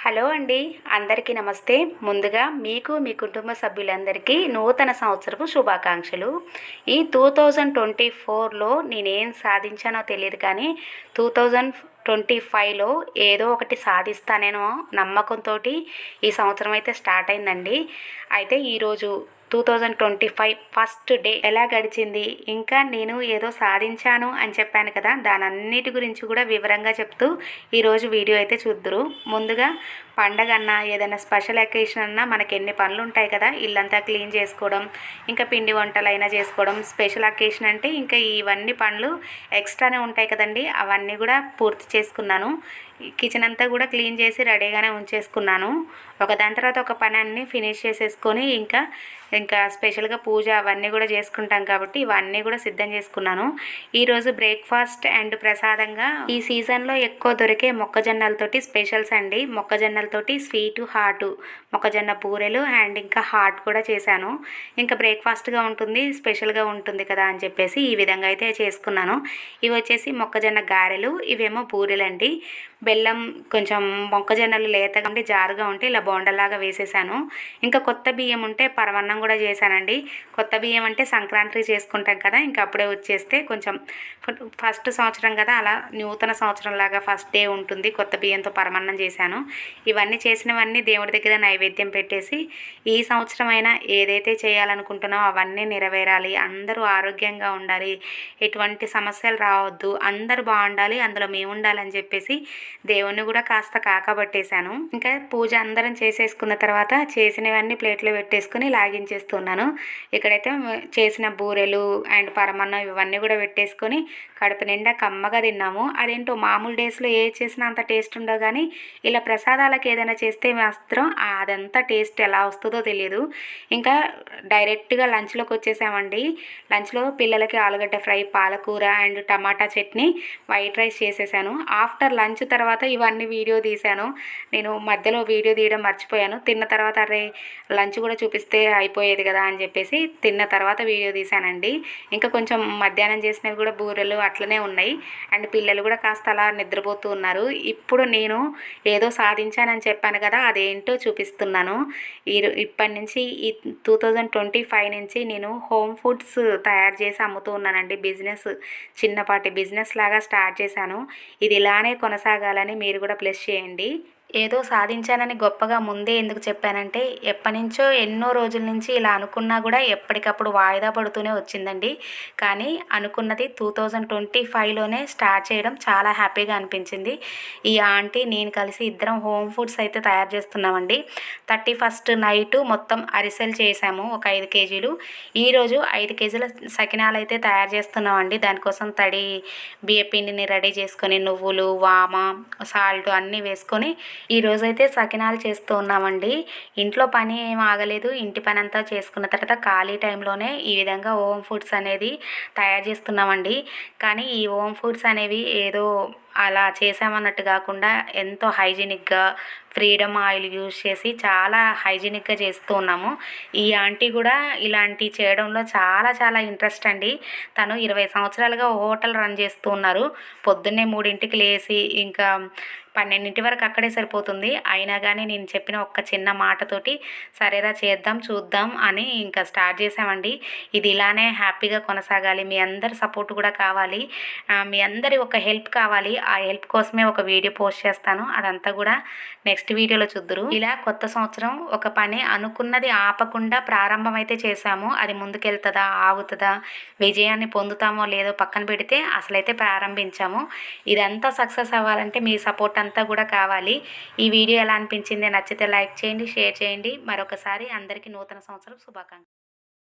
Hello అండి, అందరికీ నమస్తే. ముందుగా మీకు మీ కుటుంబ సభ్యులందరికీ నూతన సంవత్సరపు శుభాకాంక్షలు. ఈ 2024లో నేనేం సాధించానో తెలియదు కానీ 2025లో ఏదో ఒకటి సాధిస్తానేనో నమ్మకంతో ఈ సంవత్సరం అయితే స్టార్ట్ అయిందండి. అయితే ఈరోజు 2025 ఫస్ట్ డే ఎలా గడిచింది, ఇంకా నేను ఏదో సాధించాను అని చెప్పాను కదా, దానన్నిటి గురించి కూడా వివరంగా చెప్తూ ఈరోజు వీడియో అయితే చూద్దురు. ముందుగా పండగ అన్నా ఏదైనా స్పెషల్ అకేషన్ అన్నా మనకి ఎన్ని పనులు ఉంటాయి కదా, ఇల్లంతా క్లీన్ చేసుకోవడం, ఇంకా పిండి వంటలైనా చేసుకోవడం. స్పెషల్ అకేషన్ అంటే ఇంకా ఇవన్నీ పనులు ఎక్స్ట్రానే ఉంటాయి కదండి, అవన్నీ కూడా పూర్తి చేసుకున్నాను. కిచెన్ అంతా కూడా క్లీన్ చేసి రెడీగానే ఉంచేసుకున్నాను. దాని తర్వాత ఒక పని అన్నీ ఫినిష్ చేసేసుకొని ఇంకా స్పెషల్గా పూజ అవన్నీ కూడా చేసుకుంటాం కాబట్టి ఇవన్నీ కూడా సిద్ధం చేసుకున్నాను. ఈరోజు బ్రేక్ఫాస్ట్ అండ్ ప్రసాదంగా ఈ సీజన్లో ఎక్కువ దొరికే మొక్కజొన్నలతోటి స్పెషల్స్ అండి. మొక్కజొన్నలతోటి స్వీటు హాటు మొక్కజొన్న బూరెలు అండ్ ఇంకా హాట్ కూడా చేశాను. ఇంకా బ్రేక్ఫాస్ట్గా ఉంటుంది, స్పెషల్గా ఉంటుంది కదా అని చెప్పేసి ఈ విధంగా అయితే చేసుకున్నాను. ఇవి వచ్చేసి మొక్కజొన్న గారెలు, ఇవేమో బూరెలండి. బెల్లం కొంచెం మొక్కజొన్నలు లేతగా ఉండి జారుగా ఉంటే ఇలా బోండలాగా వేసేసాను. ఇంకా కొత్త బియ్యం ఉంటే పరమన్నం కూడా చేశానండి. కొత్త బియ్యం అంటే సంక్రాంతి చేసుకుంటాం కదా, ఇంకా అప్పుడే వచ్చేస్తే కొంచెం ఫస్ట్ సంవత్సరం కదా, అలా నూతన సంవత్సరం లాగా ఫస్ట్ డే ఉంటుంది. కొత్త బియ్యంతో పరమన్నం చేశాను. ఇవన్నీ చేసినవన్నీ దేవుడి దగ్గర నైవేద్యం పెట్టేసి ఈ సంవత్సరం అయినా ఏదైతే చేయాలనుకుంటున్నామో అవన్నీ నెరవేరాలి, అందరూ ఆరోగ్యంగా ఉండాలి, ఎటువంటి సమస్యలు రావద్దు, అందరూ బాగుండాలి, అందులో మేము ఉండాలని చెప్పేసి దేవుణ్ణి కూడా కాస్త కాకబట్టేశాను. ఇంకా పూజ అందరం చేసేసుకున్న తర్వాత చేసినవన్నీ ప్లేట్లో పెట్టేసుకుని లాగించేస్తున్నాను. ఇక్కడైతే చేసిన బూరెలు అండ్ పరమన్నం ఇవన్నీ కూడా పెట్టేసుకొని కడుపు నిండా కమ్మగా తిన్నాము. అదేంటో మామూలు డేస్లో ఏ చేసినా అంత టేస్ట్ ఉండవు, కానీ ఇలా ప్రసాదాలకు ఏదైనా చేస్తే మాత్రం అదంతా టేస్ట్ ఎలా వస్తుందో తెలియదు. ఇంకా డైరెక్ట్గా లంచ్లోకి వచ్చేసామండి. లంచ్లో పిల్లలకి ఆలుగడ్డ ఫ్రై, పాలకూర and tomato chutney, white rice చేసేసాను. ఆఫ్టర్ లంచ్ తర్వాత ఇవన్నీ వీడియో తీశాను. నేను మధ్యలో వీడియో తీయడం మర్చిపోయాను. తిన్న తర్వాత అరే లంచ్ కూడా చూపిస్తే అయిపోయేది కదా అని చెప్పేసి తిన్న తర్వాత వీడియో తీశానండి. ఇంకా కొంచెం మధ్యాహ్నం చేసినవి కూడా బూరెలు అట్లనే ఉన్నాయి. అండ్ పిల్లలు కూడా కాస్త అలా నిద్రపోతూ ఉన్నారు. ఇప్పుడు నేను ఏదో సాధించానని చెప్పాను కదా, అదేంటో చూపిస్తున్నాను. ఇప్పటి నుంచి ఈ 2025 నుంచి నేను హోమ్ ఫుడ్స్ తయారు చేసి అమ్ముతూ ఉన్నానండి. బిజినెస్ చిన్నపాటి బిజినెస్ లాగా స్టార్ట్ చేశాను. ఇది ఇలానే కొనసాగాలని మీరు కూడా ప్లస్ చేయండి. ఏదో సాధించానని గొప్పగా ముందే ఎందుకు చెప్పానంటే, ఎప్పటి నుంచో ఎన్నో రోజుల నుంచి ఇలా అనుకున్నా కూడా ఎప్పటికప్పుడు వాయిదా పడుతూనే వచ్చిందండి. కానీ అనుకున్నది 2025లోనే స్టార్ట్ చేయడం చాలా హ్యాపీగా అనిపించింది. ఈ ఆంటీ నేను కలిసి ఇద్దరం హోమ్ ఫుడ్స్ అయితే తయారు చేస్తున్నామండి. 31st నైటు మొత్తం అరిసెలు చేసాము, ఒక 5 కేజీలు. ఈరోజు 5 కేజీల సకినాలు అయితే తయారు చేస్తున్నామండి. దానికోసం తడి బియ్యపిండిని రెడీ చేసుకొని నువ్వులు, వామ, సాల్ట్ అన్నీ వేసుకొని ఈరోజైతే సకినాలు చేస్తూ ఉన్నామండి. ఇంట్లో పని ఏం ఆగలేదు. ఇంటి పని అంతా చేసుకున్న తర్వాత ఖాళీ టైంలోనే ఈ విధంగా హోమ్ ఫుడ్స్ అనేది తయారు చేస్తున్నామండి. కానీ ఈ హోమ్ ఫుడ్స్ అనేవి ఏదో అలా చేసామన్నట్టు కాకుండా ఎంతో హైజీనిక్గా ఫ్రీడమ్ ఆయిల్ యూజ్ చేసి చాలా హైజీనిక్గా చేస్తూ ఉన్నాము. ఈ ఆంటీ కూడా ఇలాంటి చేయడంలో చాలా చాలా ఇంట్రెస్ట్ అండి. తను 20 సంవత్సరాలుగా హోటల్ రన్ చేస్తూ ఉన్నారు. పొద్దున్నే 3ంటికి లేచి ఇంకా 12 వరకు అక్కడే సరిపోతుంది. అయినా కానీ నేను చెప్పిన ఒక్క చిన్న మాటతోటి సరేరా చేద్దాం చూద్దాం అని ఇంకా స్టార్ట్ చేసామండి. ఇది ఇలానే హ్యాపీగా కొనసాగాలి. మీ అందరి సపోర్ట్ కూడా కావాలి, మీ అందరి ఒక హెల్ప్ కావాలి. ఆ హెల్ప్ కోసమే ఒక వీడియో పోస్ట్ చేస్తాను, అదంతా కూడా నెక్స్ట్ వీడియోలో చూద్దురు. ఇలా కొత్త సంవత్సరం ఒక పని అనుకున్నది ఆపకుండా ప్రారంభం అయితే చేశాము. అది ముందుకెళ్తుందా, ఆగుతుందా, విజయాన్ని పొందుతామో లేదో పక్కన పెడితే అసలైతే ప్రారంభించాము. ఇదంతా సక్సెస్ అవ్వాలంటే మీ సపోర్ట్ అంతా కూడా కావాలి. ఈ వీడియో ఎలా అనిపించింది, నచ్చితే లైక్ చేయండి, షేర్ చేయండి. మరొకసారి అందరికీ నూతన సంవత్సరం శుభాకాంక్షలు.